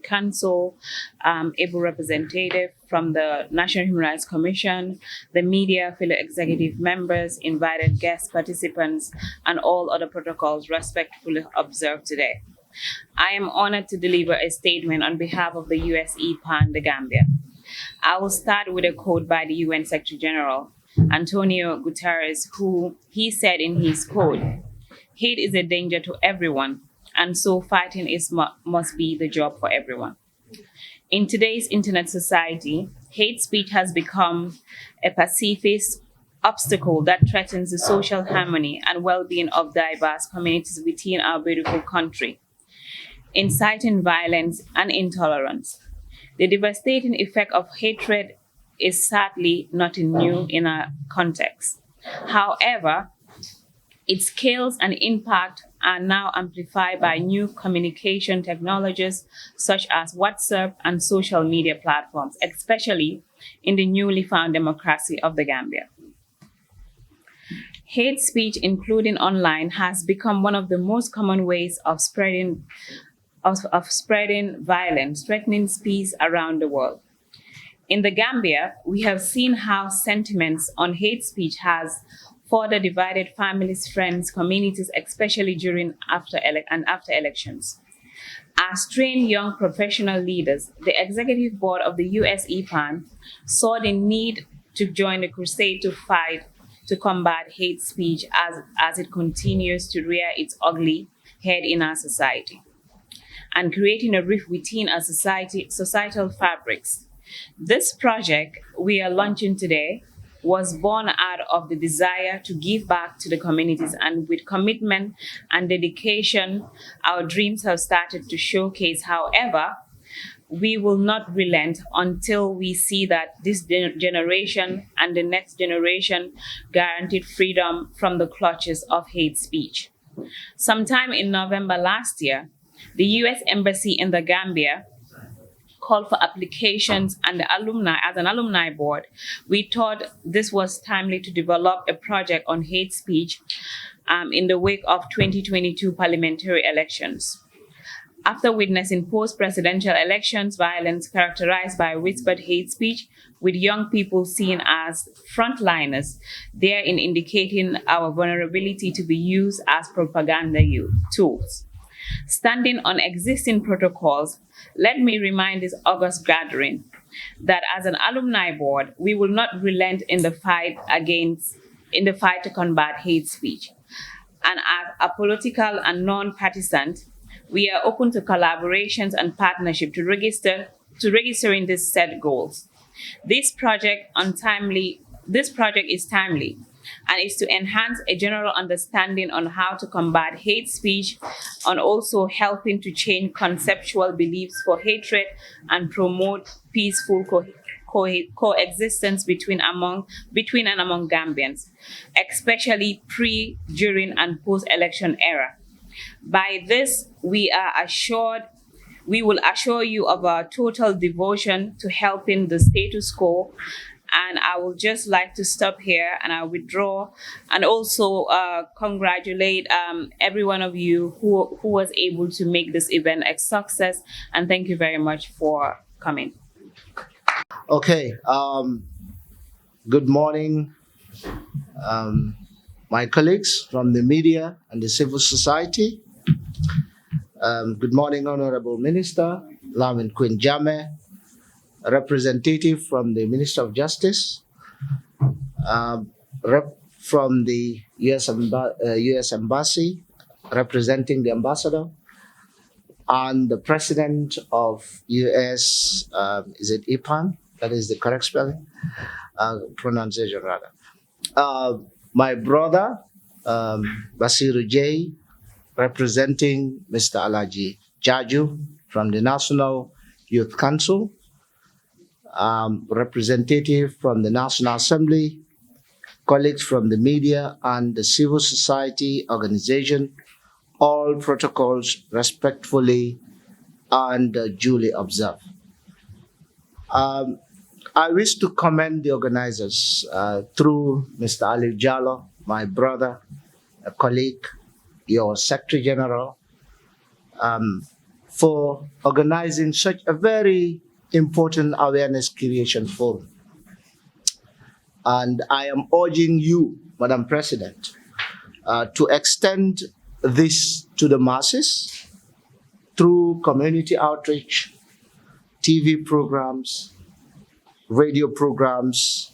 Council, able representative from the National Human Rights Commission, the media, fellow executive members, invited guest participants, and all other protocols respectfully observed today. I am honored to deliver a statement on behalf of the USEPAN, the Gambia. I will start with a quote by the UN Secretary General, Antonio Guterres, who he said in his quote, "Hate is a danger to everyone, and so fighting must be the job for everyone." In today's internet society, hate speech has become a pacifist obstacle that threatens the social harmony and well-being of diverse communities within our beautiful country, inciting violence and intolerance. The devastating effect of hatred is sadly nothing new in our context. However, its scales and impact are now amplified by new communication technologies such as WhatsApp and social media platforms, especially in the newly found democracy of the Gambia. Hate speech, including online, has become one of the most common ways of spreading violence, threatening peace around the world. In the Gambia, we have seen how sentiments on hate speech has further divided families, friends, communities, especially during after elections. As trained young professional leaders, the executive board of the USEPAN saw the need to join the crusade to combat hate speech as it continues to rear its ugly head in our society, and creating a rift within our societal fabrics. This project we are launching today was born out of the desire to give back to the communities, and with commitment and dedication, our dreams have started to showcase. However, we will not relent until we see that this generation and the next generation guaranteed freedom from the clutches of hate speech. Sometime in November last year, the US Embassy in the Gambia called for applications, and as an alumni board, we thought this was timely to develop a project on hate speech in the wake of 2022 parliamentary elections. After witnessing post-presidential elections violence characterized by whispered hate speech, with young people seen as frontliners, therein indicating our vulnerability to be used as propaganda tools. Standing on existing protocols, let me remind this August gathering that as an alumni board, we will not relent in the fight to combat hate speech. And as apolitical and non-partisan, we are open to collaborations and partnership to registering these set goals. This project is timely and is to enhance a general understanding on how to combat hate speech, and also helping to change conceptual beliefs for hatred and promote peaceful coexistence between and among Gambians, especially pre, during, and post-election era. By this, we will assure you of our total devotion to helping the status quo. And I would just like to stop here, and I'll withdraw, and also congratulate every one of you who was able to make this event a success. And thank you very much for coming. Okay. Good morning, my colleagues from the media and the civil society. Good morning, Honorable Minister Lamin Queen Jame, a representative from the Minister of Justice, rep from the US Embassy, representing the ambassador, and the president of US, is it EPAN? That is the correct spelling, pronunciation rather. My brother, Basiru J, representing Mr. Alaji Jaju from the National Youth Council, representative from the National Assembly, colleagues from the media and the civil society organization, all protocols respectfully and duly observed. I wish to commend the organizers through Mr. Ali Jallo, my brother, a colleague, your Secretary General, for organizing such a very important awareness creation forum. And I am urging you, Madam President, to extend this to the masses through community outreach, TV programs, radio programs,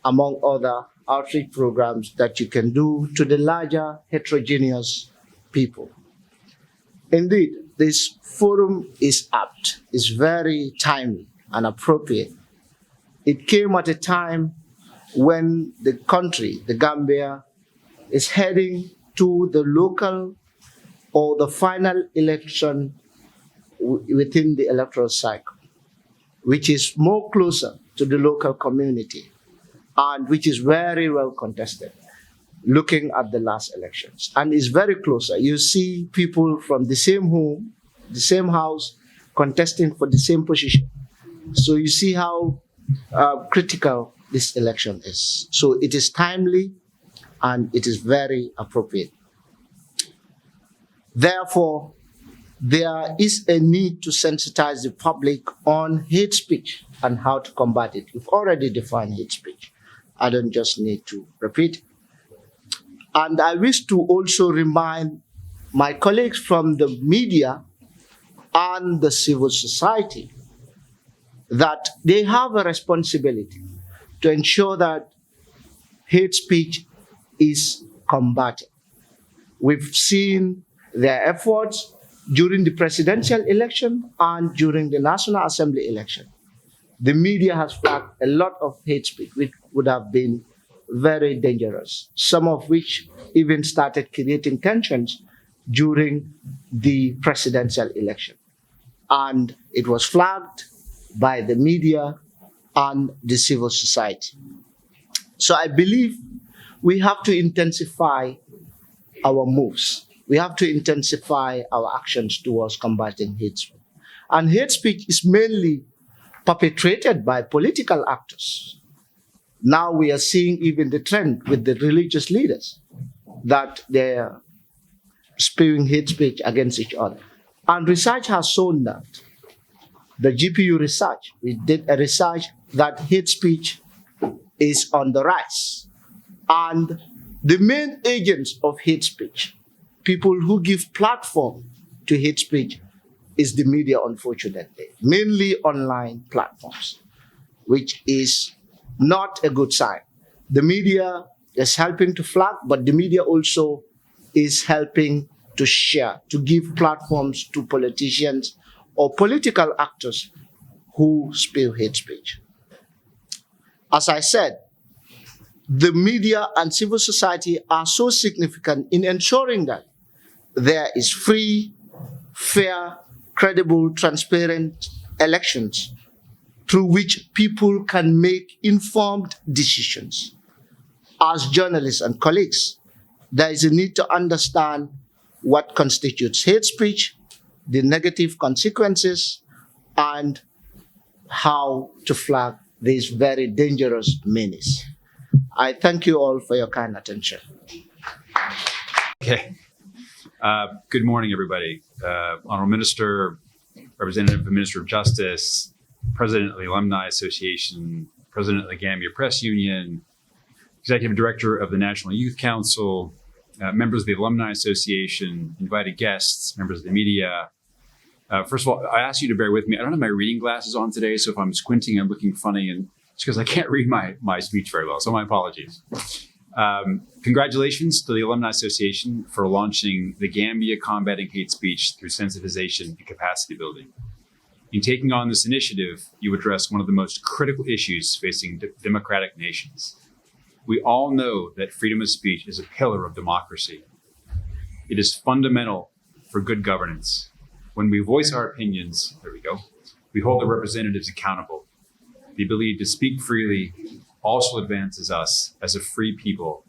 among other outreach programs that you can do to the larger heterogeneous people. Indeed, this forum is apt, is very timely and appropriate. It came at a time when the country, the Gambia, is heading to the local or the final election within the electoral cycle, which is more closer to the local community and which is very well contested, looking at the last elections, and is very closer. You see people from the same home, the same house, contesting for the same position. So you see how critical this election is. So it is timely and it is very appropriate. Therefore, there is a need to sensitize the public on hate speech and how to combat it. We've already defined hate speech. I don't just need to repeat it. And I wish to also remind my colleagues from the media and the civil society that they have a responsibility to ensure that hate speech is combated. We've seen their efforts during the presidential election and during the National Assembly election. The media has flagged a lot of hate speech, which would have been very dangerous, some of which even started creating tensions during the presidential election. And it was flagged by the media and the civil society. So I believe we have to intensify our moves. We have to intensify our actions towards combating hate speech. And hate speech is mainly perpetrated by political actors. Now we are seeing even the trend with the religious leaders that they're spewing hate speech against each other. And research has shown that. The GPU research, we did a research that hate speech is on the rise. And the main agents of hate speech, people who give platform to hate speech, is the media, unfortunately, mainly online platforms, which is not a good sign. The media is helping to flag, but the media also is helping to share, to give platforms to politicians or political actors who spew hate speech. As I said, the media and civil society are so significant in ensuring that there is free, fair, credible, transparent elections through which people can make informed decisions. As journalists and colleagues, there is a need to understand what constitutes hate speech, the negative consequences, and how to flag this very dangerous menace. I thank you all for your kind attention. Okay. Good morning, everybody. Honorable Minister, Representative of the Minister of Justice, President of the Alumni Association, President of the Gambia Press Union, Executive Director of the National Youth Council, members of the Alumni Association, invited guests, members of the media. First of all, I ask you to bear with me. I don't have my reading glasses on today, so if I'm squinting, I'm looking funny, and it's because I can't read my speech very well, so my apologies. Congratulations to the Alumni Association for launching the Gambia Combating Hate Speech through Sensitization and Capacity Building. In taking on this initiative, you address one of the most critical issues facing democratic nations. We all know that freedom of speech is a pillar of democracy. It is fundamental for good governance. When we voice our opinions, we hold the representatives accountable. The ability to speak freely also advances us as a free people,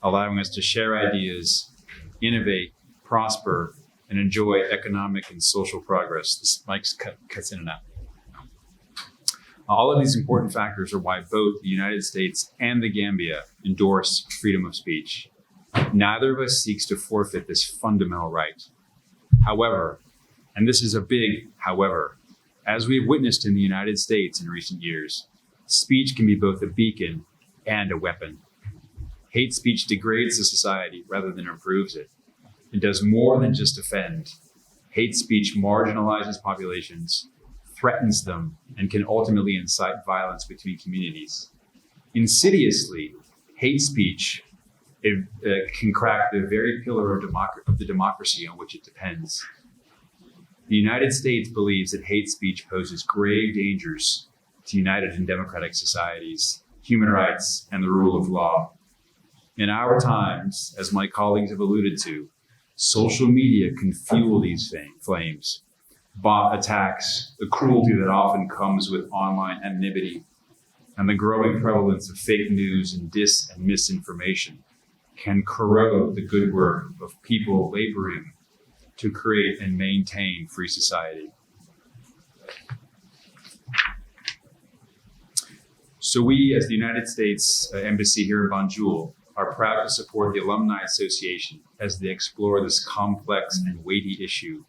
allowing us to share ideas, innovate, prosper, and enjoy economic and social progress. This mic cuts in and out. All of these important factors are why both the United States and the Gambia endorse freedom of speech. Neither of us seeks to forfeit this fundamental right. However, And this is a big however. As we've witnessed in the United States in recent years, speech can be both a beacon and a weapon. Hate speech degrades the society rather than improves it. It does more than just offend. Hate speech marginalizes populations, threatens them, and can ultimately incite violence between communities. Insidiously, hate speech can crack the very pillar of the democracy on which it depends. The United States believes that hate speech poses grave dangers to united and democratic societies, human rights, and the rule of law. In our times, as my colleagues have alluded to, social media can fuel these flames. Bot attacks, the cruelty that often comes with online anonymity, and the growing prevalence of fake news and dis and misinformation can corrode the good work of people laboring to create and maintain free society. So we, as the United States Embassy here in Banjul, are proud to support the Alumni Association as they explore this complex and weighty issue.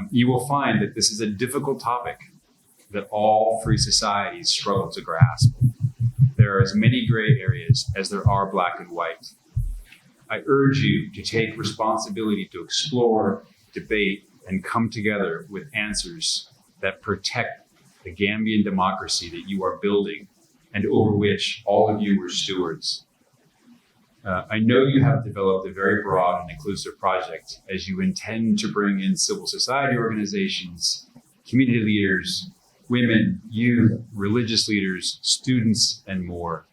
You will find that this is a difficult topic that all free societies struggle to grasp. There are as many gray areas as there are black and white. I urge you to take responsibility to explore, debate, and come together with answers that protect the Gambian democracy that you are building and over which all of you were stewards. I know you have developed a very broad and inclusive project as you intend to bring in civil society organizations, community leaders, women, youth, religious leaders, students, and more.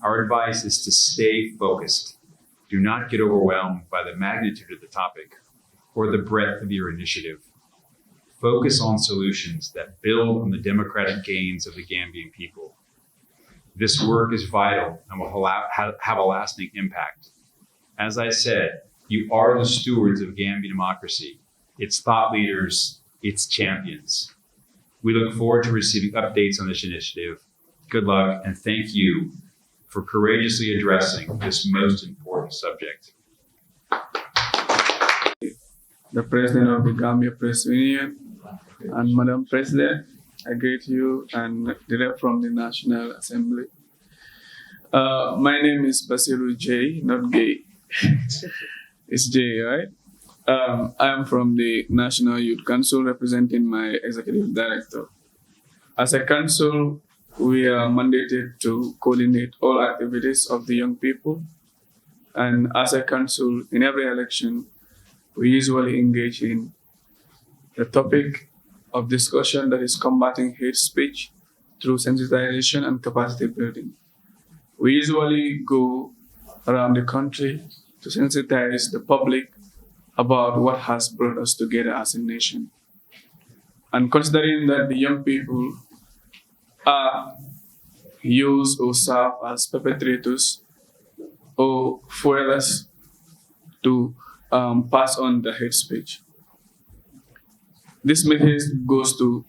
Our advice is to stay focused. Do not get overwhelmed by the magnitude of the topic or the breadth of your initiative. Focus on solutions that build on the democratic gains of the Gambian people. This work is vital and will have a lasting impact. As I said, you are the stewards of Gambian democracy, its thought leaders, its champions. We look forward to receiving updates on this initiative. Good luck, and thank you for courageously addressing this most important subject. The President of the Gambia Press Union and Madam President, I greet you and direct from the National Assembly. My name is Basiru J, not gay. It's J, right? I am from the National Youth Council representing my Executive Director. As a council, we are mandated to coordinate all activities of the young people. And as a council, in every election, we usually engage in the topic of discussion that is combating hate speech through sensitization and capacity building. We usually go around the country to sensitize the public about what has brought us together as a nation. And considering that the young people are used or serve as perpetrators or fuelers to pass on the hate speech. This message goes to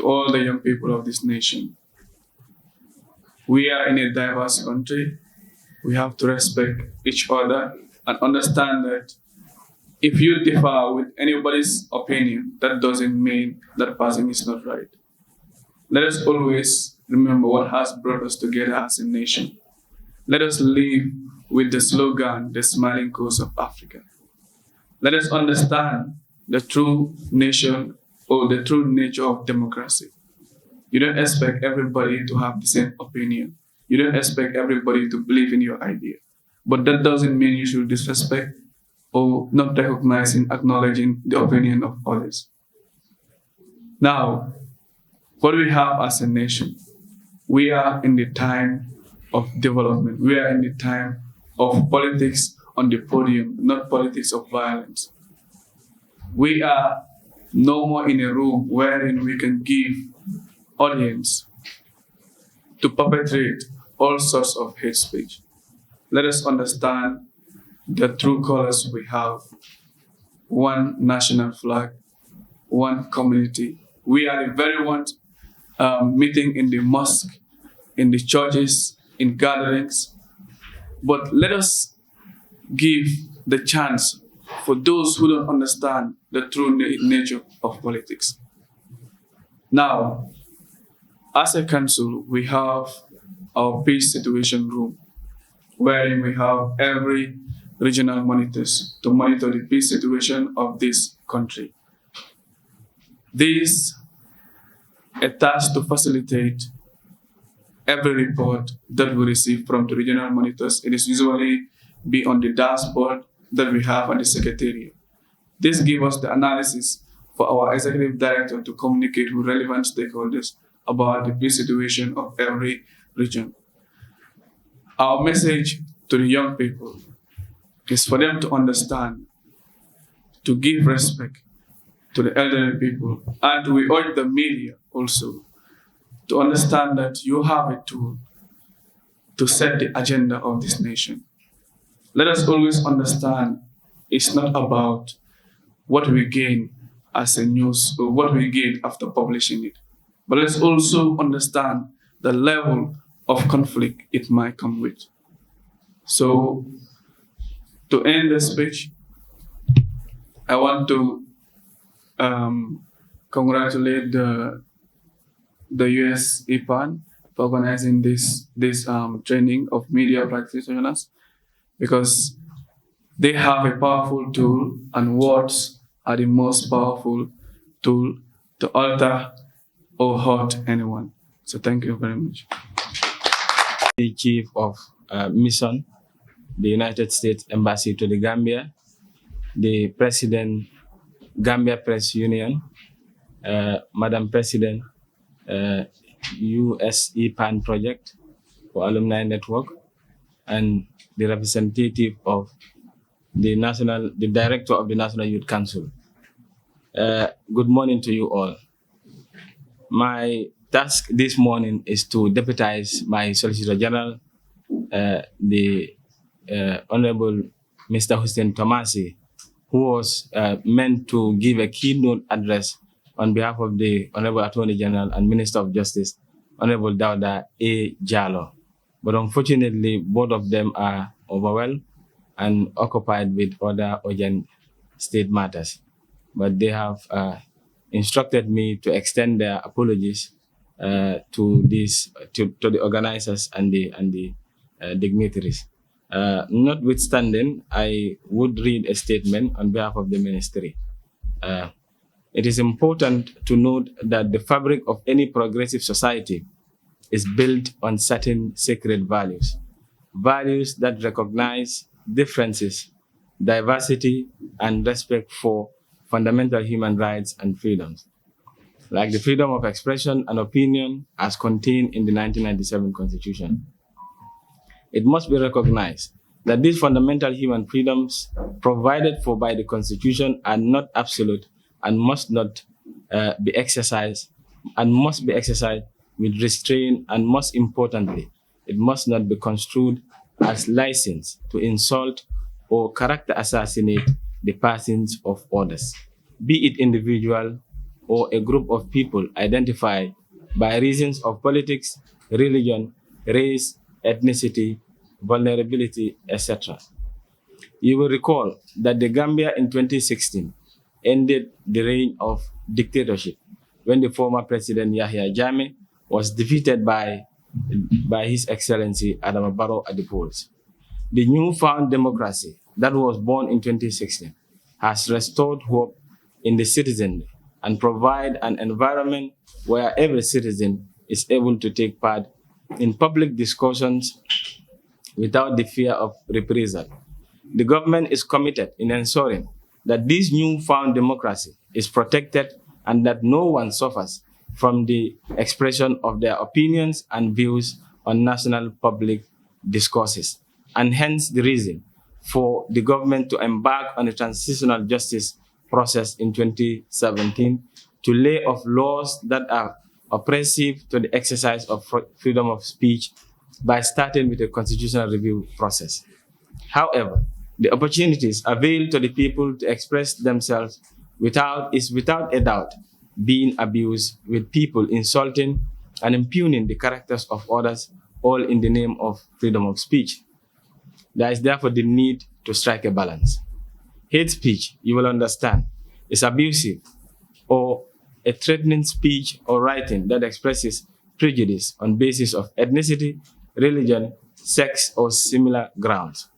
all the young people of this nation. We are in a diverse country. We have to respect each other and understand that if you differ with anybody's opinion, that doesn't mean that person is not right. Let us always remember what has brought us together as a nation. Let us live with the slogan, the smiling coast of Africa. Let us understand the true nation or the true nature of democracy. You don't expect everybody to have the same opinion. You don't expect everybody to believe in your idea. But that doesn't mean you should disrespect or not recognizing, acknowledging the opinion of others. Now, what do we have as a nation? We are in the time of development. We are in the time of politics on the podium, not politics of violence. We are no more in a room wherein we can give audience to perpetrate all sorts of hate speech. Let us understand the true colors we have. One national flag, one community. We are the very ones meeting in the mosque, in the churches, in gatherings. But let us give the chance for those who don't understand the true nature of politics. Now, as a council, we have our peace situation room, wherein we have every regional monitors to monitor the peace situation of this country. This a task to facilitate every report that we receive from the regional monitors. It is usually be on the dashboard that we have at the Secretariat. This gives us the analysis for our executive director to communicate with relevant stakeholders about the peace situation of every region. Our message to the young people is for them to understand, to give respect to the elderly people, and we urge the media also to understand that you have a tool to set the agenda of this nation. Let us always understand it's not about what we gain as a news or what we gain after publishing it, but let's also understand the level of conflict it might come with. So, to end the speech, I want to congratulate the US EPAN for organizing this training of media practitioners, because they have a powerful tool, and words are the most powerful tool to alter or hurt anyone. So thank you very much. The Chief of Mission, the United States Embassy to the Gambia, the President, Gambia Press Union, Madam President, US EPAN Project for Alumni Network, and the representative of the Director of the National Youth Council. Good morning to you all. My task this morning is to deputize my Solicitor General, the Honorable Mr. Hussein Tomasi, who was meant to give a keynote address on behalf of the Honorable Attorney General and Minister of Justice, Honorable Dauda A. Jallo. But unfortunately, both of them are overwhelmed and occupied with other urgent state matters. But they have instructed me to extend their apologies to the organizers and the dignitaries. Notwithstanding, I would read a statement on behalf of the ministry. It is important to note that the fabric of any progressive society is built on certain sacred values. Values that recognize differences, diversity, and respect for fundamental human rights and freedoms, like the freedom of expression and opinion as contained in the 1997 Constitution. It must be recognized that these fundamental human freedoms provided for by the Constitution are not absolute and must not be exercised with restraint, and most importantly, it must not be construed as license to insult or character assassinate the persons of others, be it individual or a group of people identified by reasons of politics, religion, race, ethnicity, vulnerability, etc. You will recall that the Gambia in 2016 ended the reign of dictatorship when the former President Yahya Jammeh was defeated by His Excellency Adama Barrow at the polls. The newfound democracy that was born in 2016 has restored hope in the citizenry and provide an environment where every citizen is able to take part in public discussions without the fear of reprisal. The government is committed in ensuring that this newfound democracy is protected and that no one suffers from the expression of their opinions and views on national public discourses, and hence the reason for the government to embark on a transitional justice process in 2017 to lay off laws that are oppressive to the exercise of freedom of speech by starting with a constitutional review process. However, the opportunities availed to the people to express themselves without a doubt being abused, with people insulting and impugning the characters of others, all in the name of freedom of speech. There is therefore the need to strike a balance. Hate speech, you will understand, is abusive or a threatening speech or writing that expresses prejudice on basis of ethnicity, religion, sex, or similar grounds.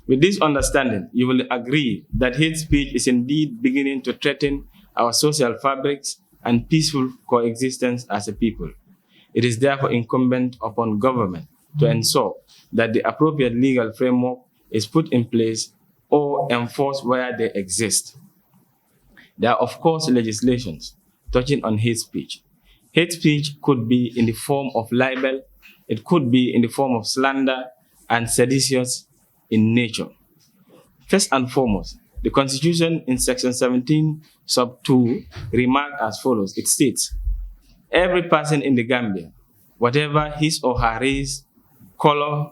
With this understanding, you will agree that hate speech is indeed beginning to threaten our social fabrics and peaceful coexistence as a people. It is therefore incumbent upon government to ensure that the appropriate legal framework is put in place or enforced where they exist. There are, of course, legislations touching on hate speech. Hate speech could be in the form of libel, it could be in the form of slander, and seditious in nature. First and foremost, the Constitution in Section 17, sub 2, remarked as follows. It states, every person in the Gambia, whatever his or her race, color,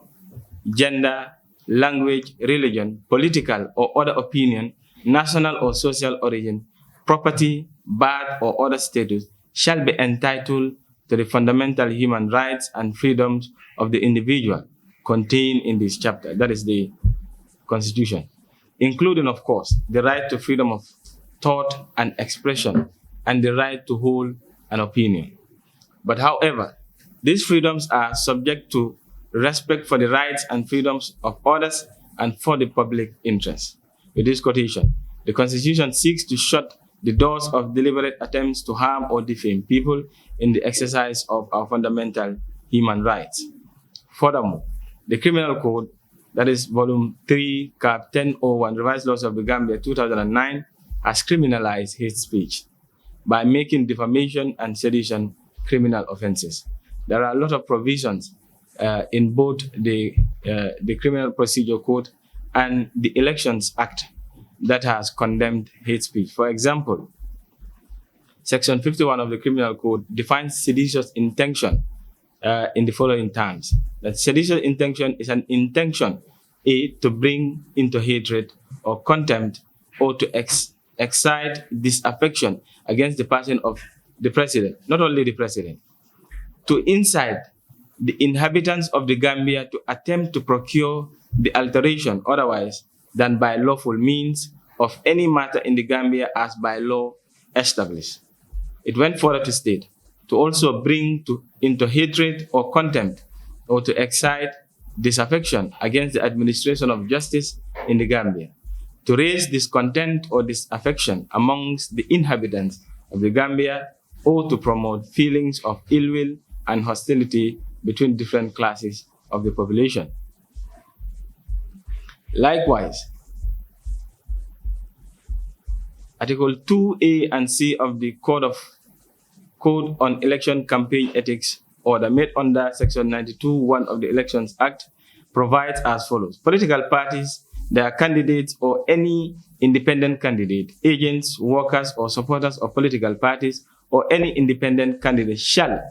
gender, language, religion, political or other opinion, national or social origin, property, birth, or other status, shall be entitled to the fundamental human rights and freedoms of the individual contained in this chapter. That is the Constitution, including, of course, the right to freedom of thought and expression and the right to hold an opinion. But however, these freedoms are subject to respect for the rights and freedoms of others and for the public interest. With this quotation, the Constitution seeks to shut the doors of deliberate attempts to harm or defame people in the exercise of our fundamental human rights. Furthermore, the Criminal Code, that is Volume 3, Cap 1001, Revised Laws of the Gambia 2009, has criminalized hate speech by making defamation and sedition criminal offenses. There are a lot of provisions in both the Criminal Procedure Code and the Elections Act that has condemned hate speech. For example, Section 51 of the Criminal Code defines seditious intention in the following terms. That seditious intention is an intention, A, to bring into hatred or contempt or to excite disaffection against the person of the president, not only the president, to incite the inhabitants of the Gambia to attempt to procure the alteration otherwise than by lawful means of any matter in the Gambia as by law established. It went further to state, to also bring into hatred or contempt or to excite disaffection against the administration of justice in the Gambia, to raise discontent or disaffection amongst the inhabitants of the Gambia, or to promote feelings of ill will and hostility between different classes of the population. Likewise, Article 2A and C of the Code on Election Campaign Ethics Order, made under Section 92(1) of the Elections Act, provides as follows. Political parties, their candidates, or any independent candidate, agents, workers, or supporters of political parties, or any independent candidate shall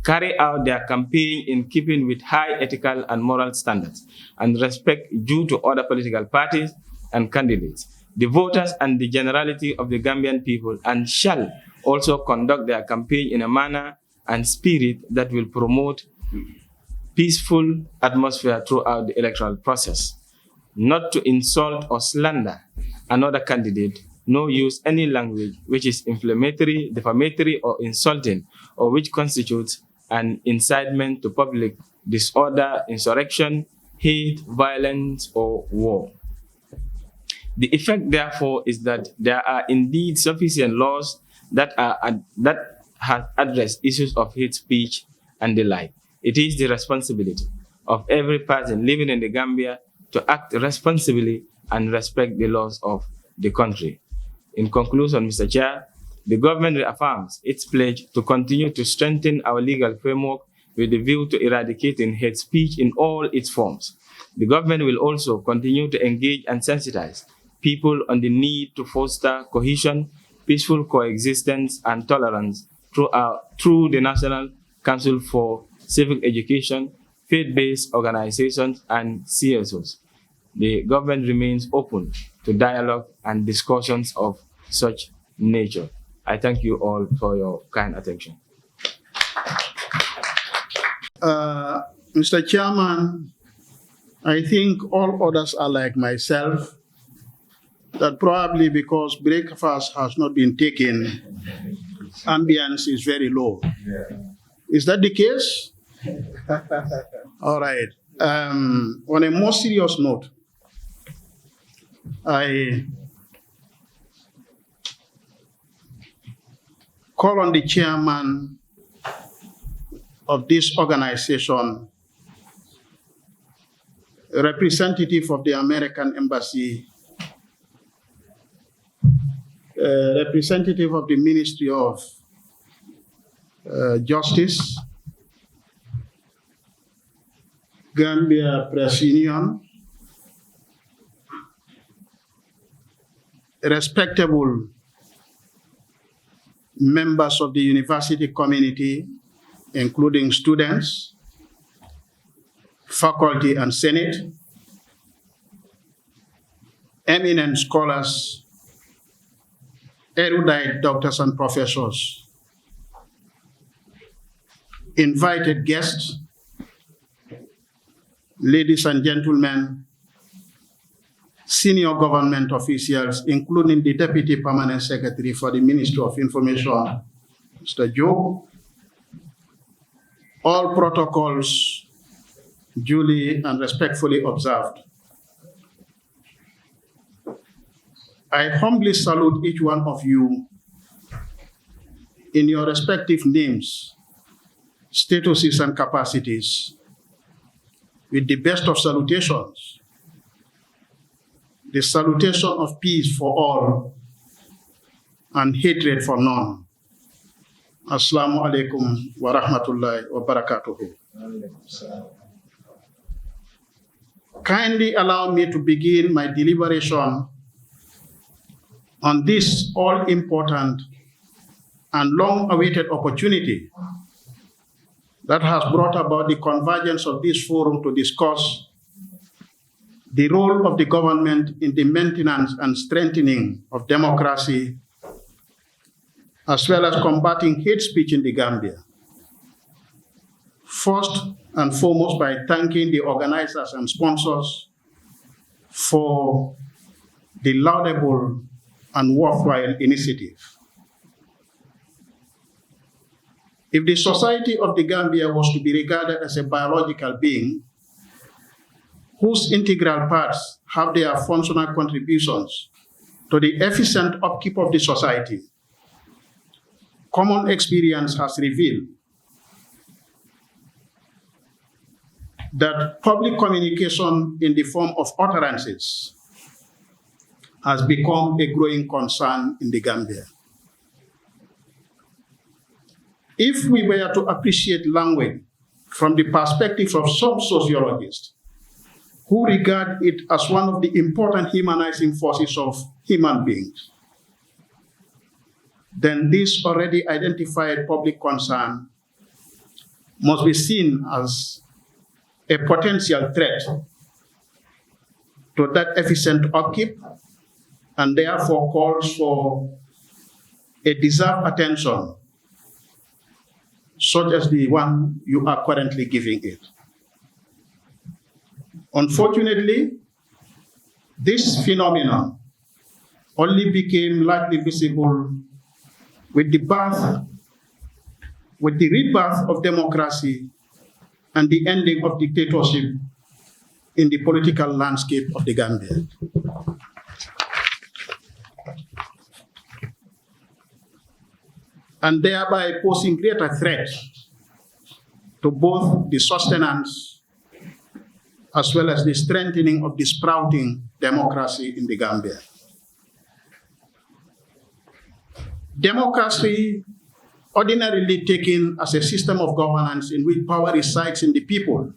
carry out their campaign in keeping with high ethical and moral standards and respect due to other political parties and candidates, the voters and the generality of the Gambian people, and shall also conduct their campaign in a manner and spirit that will promote peaceful atmosphere throughout the electoral process, not to insult or slander another candidate, nor use any language which is inflammatory, defamatory, or insulting, or which constitutes an incitement to public disorder, insurrection, hate, violence, or war. The effect, therefore, is that there are indeed sufficient laws that have addressed issues of hate speech and the like. It is the responsibility of every person living in the Gambia to act responsibly and respect the laws of the country. In conclusion, Mr. Chair, the government reaffirms its pledge to continue to strengthen our legal framework with a view to eradicating hate speech in all its forms. The government will also continue to engage and sensitize people on the need to foster cohesion, peaceful coexistence, and tolerance through the National Council for Civic Education, faith-based organizations, and CSOs. The government remains open to dialogue and discussions of such nature. I thank you all for your kind attention. Mr. Chairman, I think all others are like myself. that probably because breakfast has not been taken, ambience is very low. Is that the case? All right. On a more serious note, I call on the chairman of this organization, a representative of the American Embassy, a representative of the Ministry of Justice, Gambia Press Union, respectable members of the university community, including students, faculty and senate, eminent scholars, erudite doctors and professors, invited guests, ladies and gentlemen, senior government officials, including the Deputy Permanent Secretary for the Ministry of Information, Mr. Joe, all protocols duly and respectfully observed. I humbly salute each one of you in your respective names, statuses, and capacities with the best of salutations, the salutation of peace for all and hatred for none. Assalamu alaikum wa rahmatullahi wa barakatuhu. Kindly allow me to begin my deliberation on this all-important and long-awaited opportunity that has brought about the convergence of this forum to discuss the role of the government in the maintenance and strengthening of democracy, as well as combating hate speech in the Gambia. First and foremost, by thanking the organizers and sponsors for the laudable and worthwhile initiative. If the society of the Gambia was to be regarded as a biological being, whose integral parts have their functional contributions to the efficient upkeep of the society, common experience has revealed that public communication in the form of utterances has become a growing concern in the Gambia. If we were to appreciate language from the perspective of some sociologists who regard it as one of the important humanizing forces of human beings, then this already identified public concern must be seen as a potential threat to that efficient upkeep, and therefore calls for a deserved attention such as the one you are currently giving it. Unfortunately, this phenomenon only became largely visible with the rebirth of democracy and the ending of dictatorship in the political landscape of the Gambia. And thereby posing greater threat to both the sustenance as well as the strengthening of the sprouting democracy in the Gambia. Democracy, ordinarily taken as a system of governance in which power resides in the people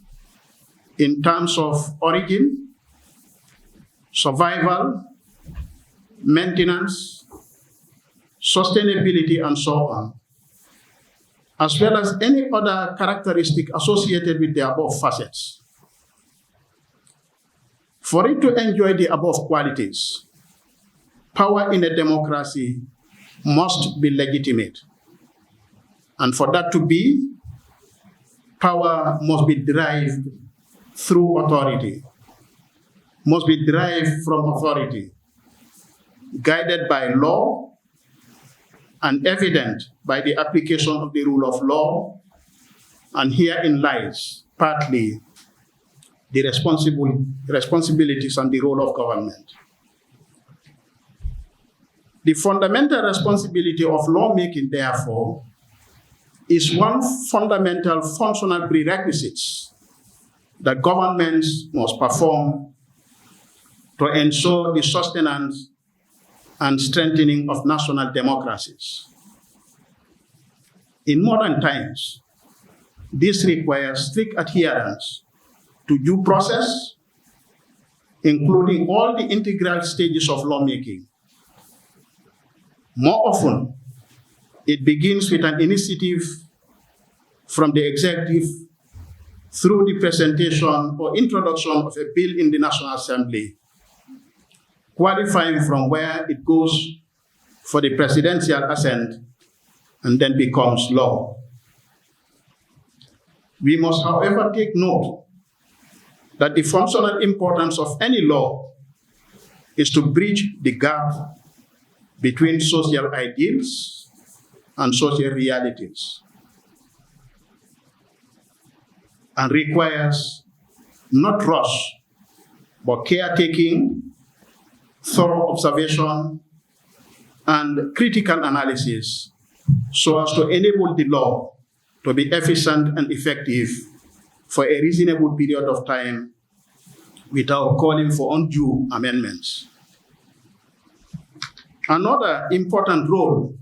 in terms of origin, survival, maintenance, sustainability, and so on, as well as any other characteristic associated with the above facets. For it to enjoy the above qualities, power in a democracy must be legitimate. And for that to be, power must be derived through authority, must be derived from authority, guided by law and evident by the application of the rule of law, and herein lies partly the responsibilities and the role of government. The fundamental responsibility of lawmaking, therefore, is one fundamental functional prerequisite that governments must perform to ensure the sustenance and strengthening of national democracies. In modern times, this requires strict adherence to due process, including all the integral stages of lawmaking. More often, it begins with an initiative from the executive through the presentation or introduction of a bill in the National Assembly, qualifying from where it goes for the presidential assent and then becomes law. We must, however, take note that the functional importance of any law is to bridge the gap between social ideals and social realities, and requires not rush, but caretaking, thorough observation, and critical analysis so as to enable the law to be efficient and effective for a reasonable period of time without calling for undue amendments. Another important role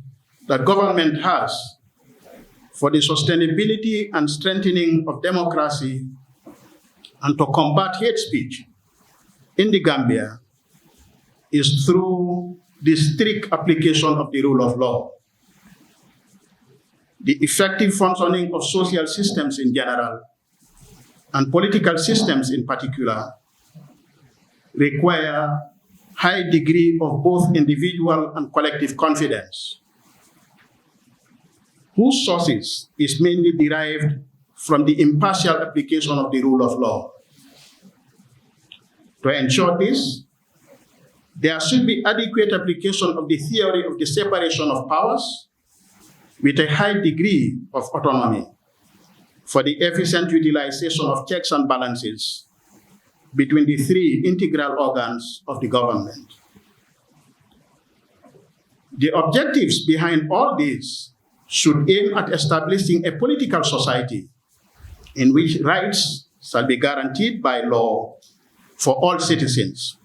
that government has for the sustainability and strengthening of democracy and to combat hate speech in the Gambia is through the strict application of the rule of law. The effective functioning of social systems in general and political systems in particular require high degree of both individual and collective confidence, whose sources is mainly derived from the impartial application of the rule of law. To ensure this, there should be adequate application of the theory of the separation of powers with a high degree of autonomy for the efficient utilization of checks and balances between the three integral organs of the government. The objectives behind all this should aim at establishing a political society in which rights shall be guaranteed by law for all citizens,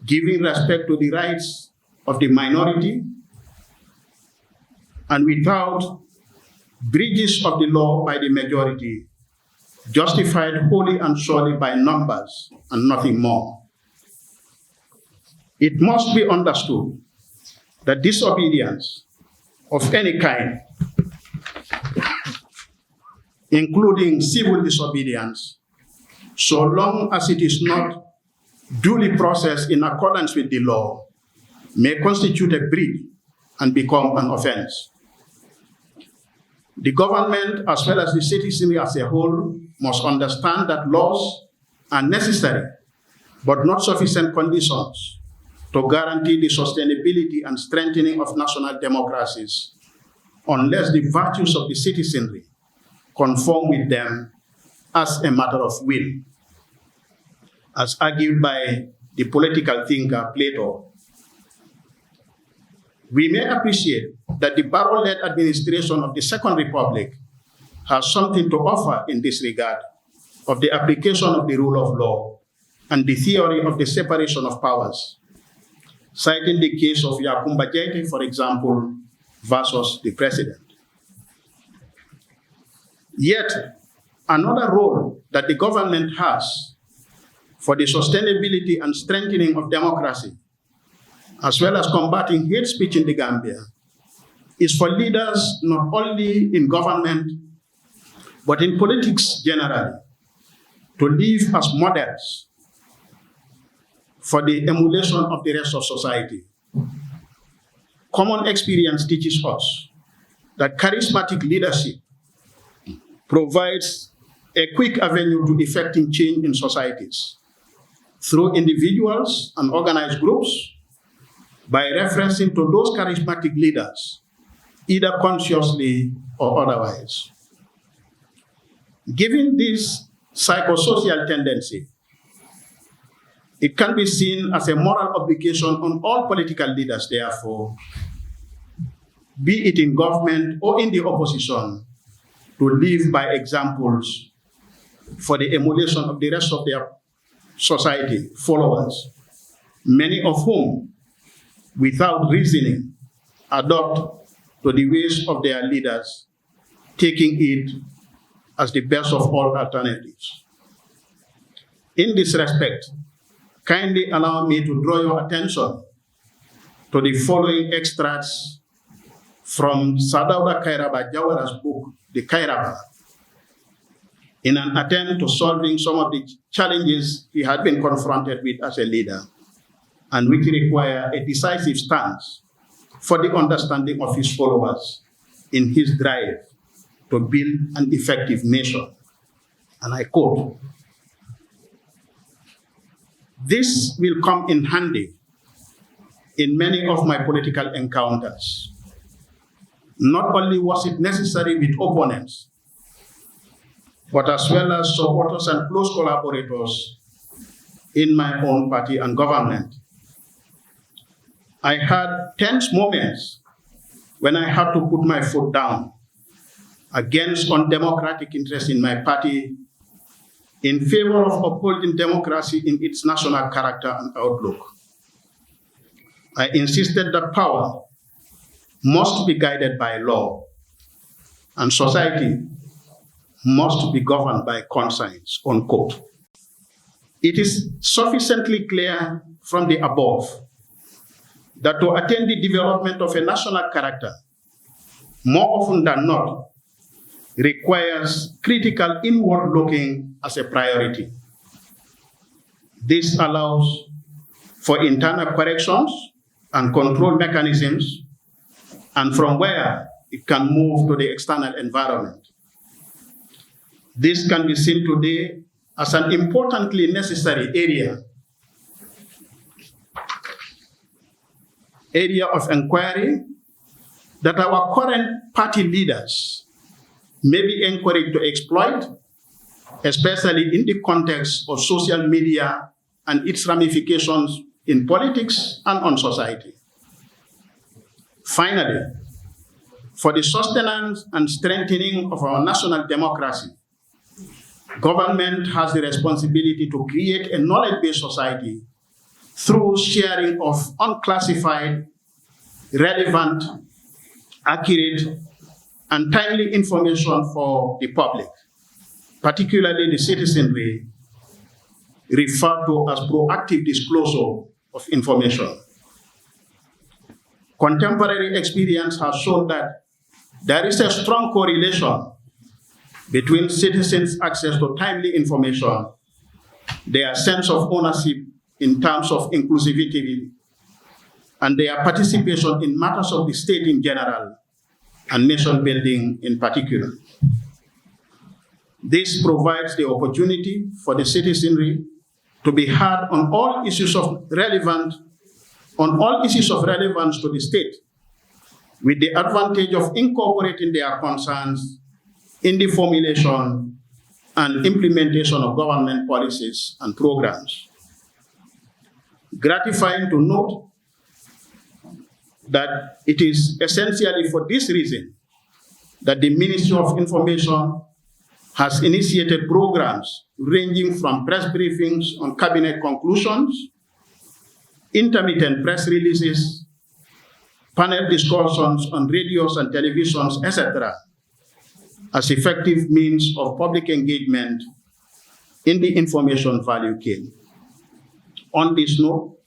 giving respect to the rights of the minority, and without breaches of the law by the majority, justified wholly and solely by numbers and nothing more. It must be understood that disobedience of any kind, including civil disobedience, so long as it is not duly processed in accordance with the law, may constitute a breach and become an offense. The government, as well as the citizenry as a whole, must understand that laws are necessary, but not sufficient conditions to guarantee the sustainability and strengthening of national democracies, unless the virtues of the citizenry conform with them as a matter of will, as argued by the political thinker Plato. We may appreciate that the Barrow-led administration of the Second Republic has something to offer in this regard of the application of the rule of law and the theory of the separation of powers, citing the case of Yakumba Jaite, for example, versus the president. Yet, another role that the government has for the sustainability and strengthening of democracy, as well as combating hate speech in the Gambia, is for leaders not only in government, but in politics generally, to live as models for the emulation of the rest of society. Common experience teaches us that charismatic leadership provides a quick avenue to effecting change in societies through individuals and organized groups, by referencing to those charismatic leaders, either consciously or otherwise. Given this psychosocial tendency, it can be seen as a moral obligation on all political leaders, therefore, be it in government or in the opposition, to live by examples for the emulation of the rest of their society, followers, many of whom, without reasoning, adopt to the ways of their leaders, taking it as the best of all alternatives. In this respect, kindly allow me to draw your attention to the following extracts from Sadauda Kairaba Jawara's book, The Kairaba, in an attempt to solving some of the challenges he had been confronted with as a leader, and which require a decisive stance for the understanding of his followers in his drive to build an effective nation. And I quote, "This will come in handy in many of my political encounters. Not only was it necessary with opponents, but as well as supporters and close collaborators in my own party and government. I had tense moments when I had to put my foot down against undemocratic interests in my party in favor of upholding democracy in its national character and outlook. I insisted that power must be guided by law, and society must be governed by conscience," unquote. It is sufficiently clear from the above that to attain the development of a national character, more often than not, requires critical inward looking as a priority. This allows for internal corrections and control mechanisms, and from where it can move to the external environment. This can be seen today as an importantly necessary area of inquiry that our current party leaders may be encouraged to exploit, especially in the context of social media and its ramifications in politics and on society. Finally, for the sustenance and strengthening of our national democracy, government has the responsibility to create a knowledge-based society through sharing of unclassified, relevant, accurate, and timely information for the public, particularly the citizenry, referred to as proactive disclosure of information. Contemporary experience has shown that there is a strong correlation between citizens' access to timely information, their sense of ownership in terms of inclusivity, and their participation in matters of the state in general and nation building in particular. This provides the opportunity for the citizenry to be heard on all issues of relevance to the state, with the advantage of incorporating their concerns in the formulation and implementation of government policies and programs. Gratifying to note that it is essentially for this reason that the Ministry of Information has initiated programs ranging from press briefings on cabinet conclusions, intermittent press releases, panel discussions on radios and televisions, etc., as effective means of public engagement in the information value chain. On this note,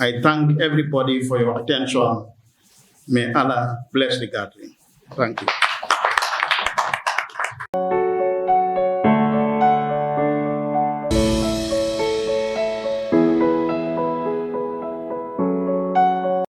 I thank everybody for your attention. May Allah bless the gathering. Thank you.